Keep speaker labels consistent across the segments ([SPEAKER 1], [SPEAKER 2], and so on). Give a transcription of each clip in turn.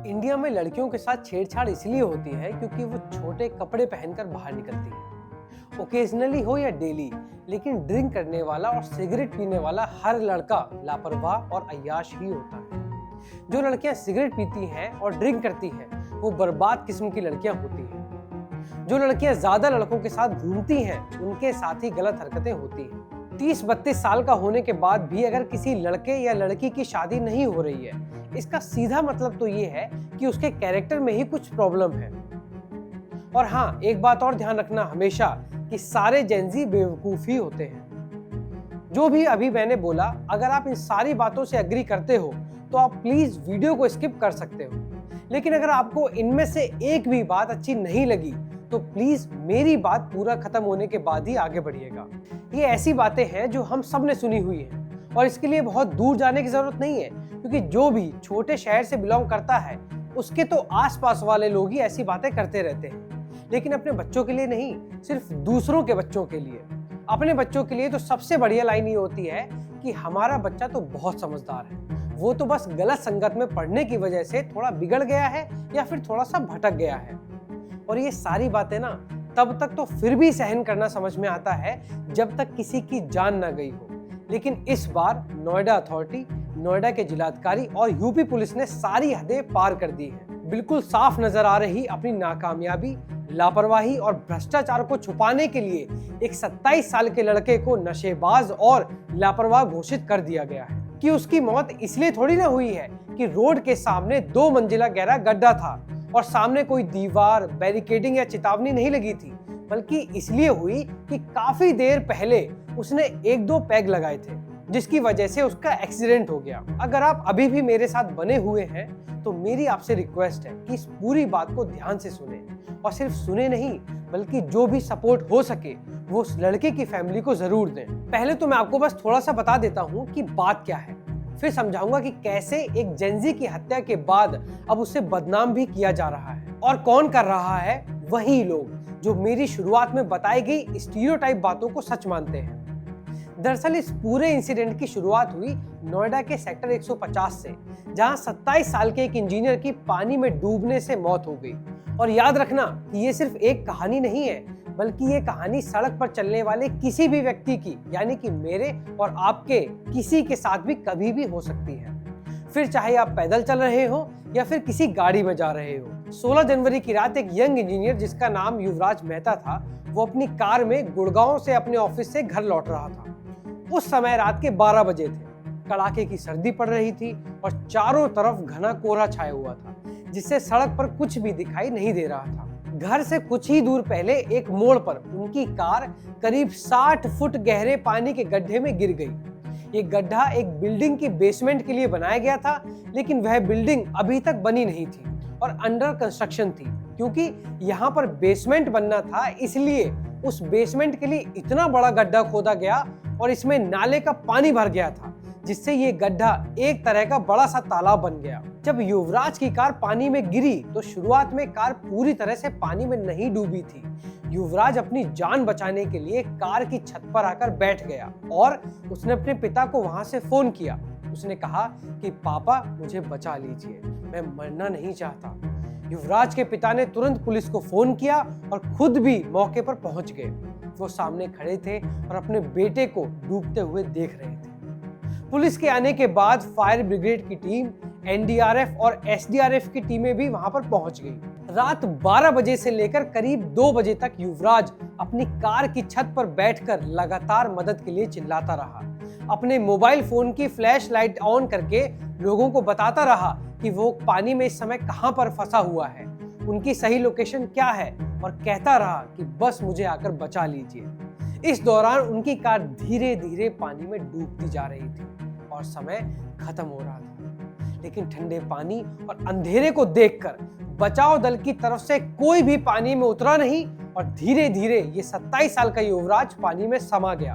[SPEAKER 1] India में लड़कियों के साथ छेड़छाड़ इसलिए होती है क्योंकि वो छोटे कपड़े पहनकर बाहर निकलती हैं। ओकेजनली हो या डेली, लेकिन ड्रिंक करने वाला और सिगरेट पीने वाला हर लड़का लापरवाह और अय्याश ही होता है। जो लड़कियां सिगरेट पीती हैं और ड्रिंक करती हैं, वो बर्बाद किस्म की लड़कियां होती हैं। जो लड़कियां ज्यादा लड़कों के साथ घूमती हैं, उनके साथ ही गलत हरकतें होती हैं। 30-32 साल का होने के बाद भी अगर किसी लड़के या लड़की की शादी नहीं हो रही है, इसका सीधा मतलब तो ये है कि उसके कैरेक्टर में ही कुछ प्रॉब्लम है। और हाँ, एक बात और ध्यान रखना हमेशा कि सारे जेंजी बेवकूफ ही होते हैं। जो भी अभी मैंने बोला, अगर आप इन सारी बातों से एग्री करते हो तो आप प्लीज वीडियो को स्किप कर सकते हो। लेकिन अगर आपको इनमें से एक भी बात अच्छी नहीं लगी तो प्लीज मेरी बात पूरा खत्म होने के बाद ही आगे बढ़िएगा। ये ऐसी बातें हैं जो हम सब ने सुनी हुई है और इसके लिए बहुत दूर जाने की जरूरत नहीं है, क्योंकि जो भी छोटे शहर से बिलोंग करता है उसके तो आसपास वाले लोग ही ऐसी बातें करते रहते हैं। लेकिन अपने बच्चों के लिए नहीं, सिर्फ दूसरों के बच्चों के लिए। अपने बच्चों के लिए तो सबसे बढ़िया लाइन ये होती है कि हमारा बच्चा तो बहुत समझदार है, वो तो बस गलत संगत में पढ़ने की वजह से थोड़ा बिगड़ गया है या फिर थोड़ा सा भटक गया है। और ये सारी बातें ना तब तक तो फिर भी सहन करना समझ में आता है जब तक किसी की जान ना गई हो। लेकिन इस बार नोएडा अथॉरिटी, नोएडा के जिलाधिकारी और यूपी पुलिस ने सारी हदें पार कर दी हैं। बिल्कुल साफ नजर आ रही अपनी नाकामयाबी, लापरवाही और भ्रष्टाचार को छुपाने के लिए एक 27 साल के लड़के को नशेबाज और लापरवाह घोषित कर दिया गया है। कि उसकी मौत इसलिए थोड़ी ना हुई है कि रोड के सामने 2 मंजिला गहरा गड्ढा था और सामने कोई दीवार, बैरिकेडिंग या चेतावनी नहीं लगी थी, बल्कि इसलिए हुई कि काफी देर पहले उसने 1-2 पैग लगाए थे, जिसकी वजह से उसका एक्सीडेंट हो गया। अगर आप अभी भी मेरे साथ बने हुए हैं तो मेरी आपसे रिक्वेस्ट है कि इस पूरी बात को ध्यान से सुने, और सिर्फ सुने नहीं बल्कि जो भी सपोर्ट हो सके वो उस लड़के की फैमिली को जरूर दें। पहले तो मैं आपको बस थोड़ा सा बता देता हूँ कि बात क्या है, फिर समझाऊंगा कि कैसे एक जेंजी की हत्या के बाद अब उसे बदनाम भी किया जा रहा है। और कौन कर रहा है? वही लोग जो मेरी शुरुआत में बताई गई स्टीरियोटाइप बातों को सच मानते हैं। दरअसल इस पूरे इंसिडेंट की शुरुआत हुई नोएडा के सेक्टर 150 से, जहां 27 साल के एक इंजीनियर की पानी में डूबने से मौत हो गई। और याद रखना कि ये सिर्फ एक कहानी नहीं है, बल्कि ये कहानी सड़क पर चलने वाले किसी भी व्यक्ति की, यानी कि मेरे और आपके किसी के साथ भी कभी भी हो सकती है। फिर चाहे आप पैदल चल रहे हो या फिर किसी गाड़ी में जा रहे हो। 16 जनवरी की रात एक यंग इंजीनियर जिसका नाम युवराज मेहता था, वो अपनी कार में गुड़गांव से अपने ऑफिस से घर लौट रहा था। उस समय रात के 12 बजे थे। कड़ाके की सर्दी पड़ रही थी और चारों तरफ घना कोहरा छाया हुआ था, जिससे सड़क पर कुछ भी दिखाई नहीं दे रहा था। घर से कुछ ही दूर पहले एक मोड़ पर उनकी कार करीब 60 फुट गहरे पानी के गड्ढे में गिर गई। ये गड्ढा एक बिल्डिंग की बेसमेंट के लिए बनाया गया था, लेकिन वह बिल्डिंग अभी तक बनी नहीं थी और अंडर कंस्ट्रक्शन थी। क्योंकि यहाँ पर बेसमेंट बनना था, इसलिए उस बेसमेंट के लिए इतना बड़ा गड्ढा खोदा गया और इसमें नाले का पानी भर गया था, जिससे ये गड्ढा एक तरह का बड़ा सा तालाब बन गया। जब युवराज की कार पानी में गिरी तो शुरुआत में कार पूरी तरह से पानी में नहीं डूबी थी। युवराज अपनी जान बचाने के लिए कार की छत पर आकर बैठ गया और उसने अपने पिता को वहां से फोन किया। उसने कहा कि पापा, मुझे बचा लीजिए, मैं मरना नहीं चाहता। युवराज के पिता ने तुरंत पुलिस को फोन किया और खुद भी मौके पर पहुंच गए। वो सामने खड़े थे और अपने बेटे को डूबते हुए देख रहे थे। पुलिस के आने के बाद फायर ब्रिगेड की टीम, एनडीआरएफ और एसडीआरएफ की टीमें भी वहां पर पहुंच गई। रात 12 बजे से लेकर करीब 2 बजे तक युवराज अपनी कार की छत पर बैठकर लगातार मदद के लिए चिल्लाता रहा। अपने मोबाइल फोन की फ्लैश लाइट ऑन करके लोगों को बताता रहा कि वो पानी में इस समय कहां पर फंसा हुआ है, उनकी सही लोकेशन क्या है, और कहता रहा कि बस मुझे आकर बचा लीजिए। इस दौरान उनकी कार धीरे धीरे पानी में डूबती जा रही थी और समय खत्म हो रहा था। लेकिन ठंडे पानी और अंधेरे को देखकर बचाव दल की तरफ से कोई भी पानी में उतरा नहीं और धीरे धीरे ये 27 साल का युवराज पानी में समा गया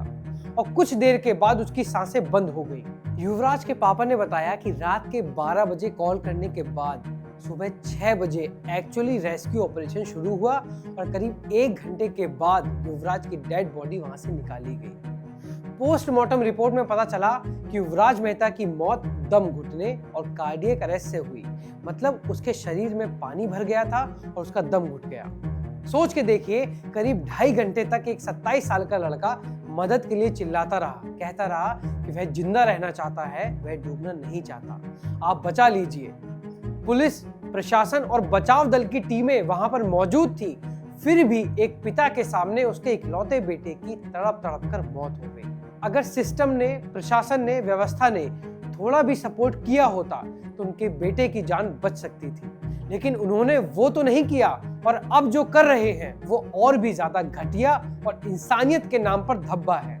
[SPEAKER 1] और कुछ देर के बाद उसकी सांसें बंद हो गई। युवराज के पापा ने बताया कि रात के 12 बजे कॉल करने के बाद सुबह 6 बजे एक्चुअली रेस्क्यू ऑपरेशन शुरू हुआ और करीब 1 घंटे के बाद युवराज की डेड बॉडी वहां से निकाली गई। पोस्टमार्टम रिपोर्ट में पता चला कि युवराज मेहता की मौत दम घुटने और कार्डियक अरेस्ट से हुई। मतलब उसके शरीर में पानी भर गया था और उसका दम घुट गया। सोच के देखिए, करीब 2.5 घंटे तक एक 27 साल का लड़का मदद के लिए चिल्लाता रहा, कहता रहा कि वह जिंदा रहना चाहता है, वह डूबना नहीं चाहता, आप बचा लीजिए। पुलिस, प्रशासन और बचाव दल की टीमें वहां पर मौजूद थी, फिर भी एक पिता के सामने उसके इकलौते बेटे की तड़प तड़प कर मौत हो गई। अगर सिस्टम ने, प्रशासन ने, व्यवस्था ने थोड़ा भी सपोर्ट किया होता तो उनके बेटे की जान बच सकती थी, लेकिन उन्होंने वो तो नहीं किया और अब जो कर रहे हैं वो और भी ज्यादा घटिया और इंसानियत के नाम पर धब्बा है।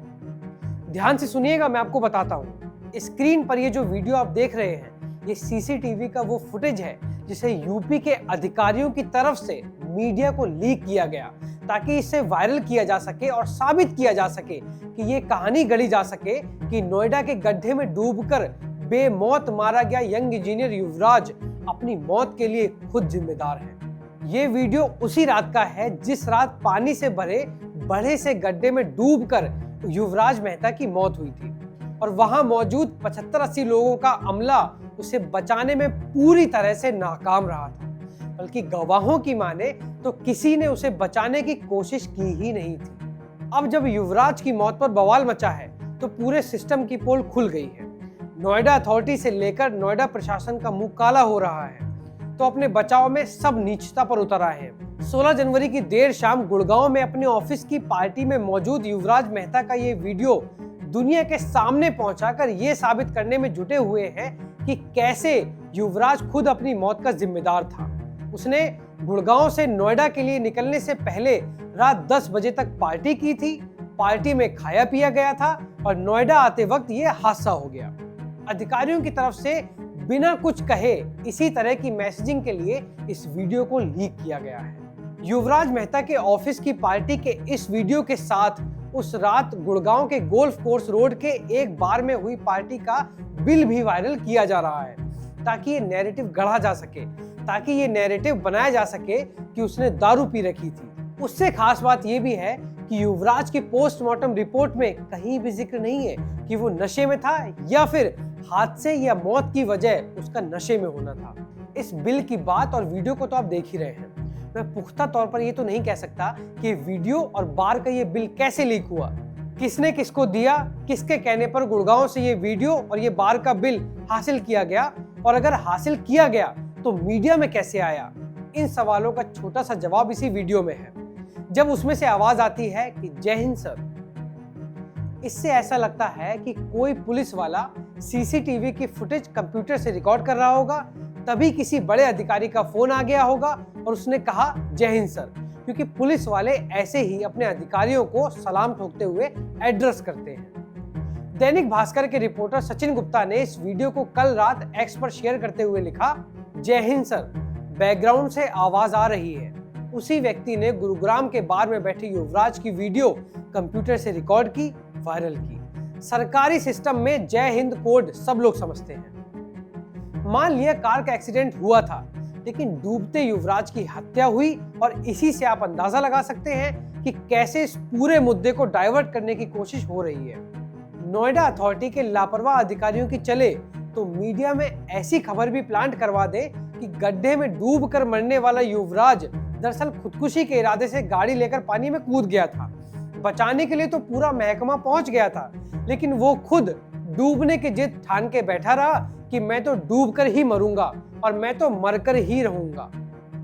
[SPEAKER 1] ध्यान से सुनिएगा, मैं आपको बताता हूँ। स्क्रीन पर ये जो वीडियो आप देख रहे हैं, ये सीसीटीवी का वो फुटेज है जिसे यूपी के अधिकारियों की तरफ से मीडिया को लीक किया गया, ताकि इसे वायरल किया जा सके और साबित किया जा सके कि ये कहानी गढ़ी जा सके कि नोएडा के गड्ढे में डूबकर बेमौत मारा गया यंग इंजीनियर युवराज अपनी मौत के लिए खुद जिम्मेदार है। ये वीडियो उसी रात का है जिस रात पानी से भरे बड़े से गड्ढे में डूबकर युवराज मेहता की मौत हुई थी और वहां मौजूद 75-80 लोगों का अमला उसे बचाने में पूरी तरह से नाकाम रहा था। बल्कि गवाहों की माने तो किसी ने उसे बचाने की कोशिश की ही नहीं थी। अब जब युवराज की मौत पर बवाल मचा है तो पूरे सिस्टम की पोल खुल गई है। नोएडा अथॉरिटी से लेकर नोएडा प्रशासन का मुंह काला हो रहा है, तो अपने बचाव में सब नीचता पर उतर आए हैं। 16 जनवरी की देर शाम गुड़गांव में अपने ऑफिस की पार्टी में मौजूद युवराज मेहता का ये वीडियो दुनिया के सामने पहुंचाकर ये साबित करने में जुटे हुए हैं कि कैसे युवराज खुद अपनी मौत का जिम्मेदार था। उसने गुड़गांव से नोएडा के लिए निकलने से पहले रात 10 बजे तक पार्टी की थी, पार्टी में खाया पिया गया था और नोएडा आते वक्त ये हादसा हो गया। अधिकारियों की तरफ से बिना कुछ कहे इसी तरह की मैसेजिंग के लिए इस वीडियो को लीक किया गया है। युवराज मेहता के ऑफिस की पार्टी के इस वीडियो के साथ उस रात गुड़गांव के गोल्फ कोर्स रोड के एक बार में हुई पार्टी का बिल भी वायरल किया जा रहा है, ताकि ये नैरेटिव गढ़ा जा सके, ताकि ये नैरेटिव बनाया जा सके कि उसने दारू पी रखी थी। उससे खास बात यह भी है कि युवराज की पोस्टमार्टम रिपोर्ट में कहीं भी जिक्र नहीं है कि वो नशे में था या फिर हादसे या मौत की वजह उसका नशे में होना था। इस बिल की बात और वीडियो को तो आप देख ही रहे हैं। मैं पुख्ता तौर पर ये तो नहीं कह सकता कि वीडियो और बार का ये बिल कैसे लीक हुआ, किसने किसको दिया, किसके कहने पर गुड़गांव से ये वीडियो और ये बार का बिल हासिल किया गया, और अगर हासिल किया गया तो मीडिया में कैसे आया। इन सवालों का छोटा सा जवाब इसी वीडियो में है, जब उसमें से आवाज आती है कि जय हिंद सर। इससे ऐसा लगता है कि कोई पुलिस वाला सीसीटीवी की फुटेज कंप्यूटर से रिकॉर्ड कर रहा होगा, तभी किसी बड़े अधिकारी का फोन आ गया होगा और उसने कहा जय हिंद सर, क्योंकि पुलिस वाले ऐसे ही अपने अधिकारियों को सलाम ठोकते हुए एड्रेस करते हैं। दैनिक भास्कर के रिपोर्टर सचिन गुप्ता ने इस वीडियो को कल रात एक्स पर शेयर करते हुए लिखा, जय हिंद सर, बैकग्राउंड से आवाज आ रही है। उसी व्यक्ति ने गुरुग्राम के बार में बैठे युवराज की वीडियो कंप्यूटर से रिकॉर्ड की, वायरल की। सरकारी सिस्टम में जय हिंद कोड सब लोग समझते हैं। मान लिया कार का एक्सीडेंट हुआ था, लेकिन डूबते युवराज की हत्या हुई और इसी से आप अंदाजा लगा सकते हैं कि कैसे इस पूरे मुद्दे को डाइवर्ट करने की कोशिश हो रही है। नोएडा अथॉरिटी के लापरवाह अधिकारियों की चले तो मीडिया में ऐसी खबर भी प्लांट करवा दे कि गड्ढे में डूबकर मरने वाला युवराज दरअसल खुदकुशी के इरादे से गाड़ी लेकर पानी में कूद गया था। बचाने के लिए तो पूरा महकमा पहुंच गया था, लेकिन वो खुद डूबने की जिद ठान के बैठा रहा कि मैं तो डूबकर ही मरूंगा और मैं तो मरकर ही रहूंगा।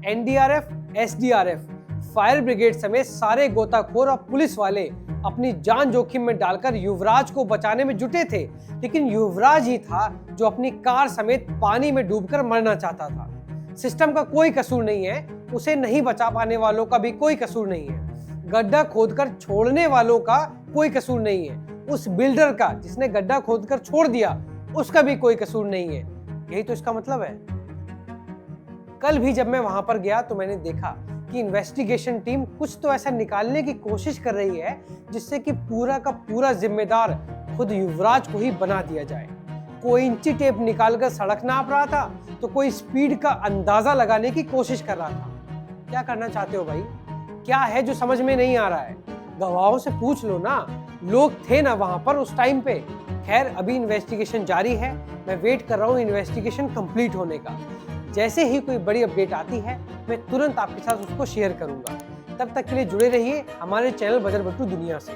[SPEAKER 1] एनडीआरएफ, एसडीआरएफ, फायर ब्रिगेड समेत सारे गोताखोर और पुलिस वाले अपनी जान जोखिम में डालकर युवराज को बचाने में जुटे थे, लेकिन युवराज ही था जो अपनी कार समेत पानी में डूबकर मरना चाहता था। सिस्टम का कोई कसूर नहीं है, उसे नहीं बचा पाने वालों का भी कोई कसूर नहीं है, गड्ढा खोदकर छोड़ने वालों का कोई कसूर नहीं है, उस बिल्डर का जिसने गड्ढा खोदकर छोड़ दिया उसका भी कोई कसूर नहीं है। यही तो इसका मतलब है। कल भी जब मैं वहां पर गया तो मैंने देखा कि इन्वेस्टिगेशन टीम कुछ तो ऐसा निकालने की कोशिश कर रही है जिससे कि पूरा का पूरा जिम्मेदार खुद युवराज को ही बना दिया जाए। कोई इंची टेप निकालकर सड़क नाप रहा था तो कोई स्पीड का अंदाजा लगाने की कोशिश कर रहा था। क्या करना चाहते हो भाई? क्या है जो समझ में नहीं आ रहा है? गवाहों से पूछ लो ना, लोग थे ना वहां पर उस टाइम पे। खैर, अभी इन्वेस्टिगेशन जारी है, मैं वेट कर रहा हूँ इन्वेस्टिगेशन कंप्लीट होने का। जैसे ही कोई बड़ी अपडेट आती है मैं तुरंत आपके साथ उसको शेयर करूंगा। तब तक के लिए जुड़े रहिए हमारे चैनल बजर बट्टू दुनिया से।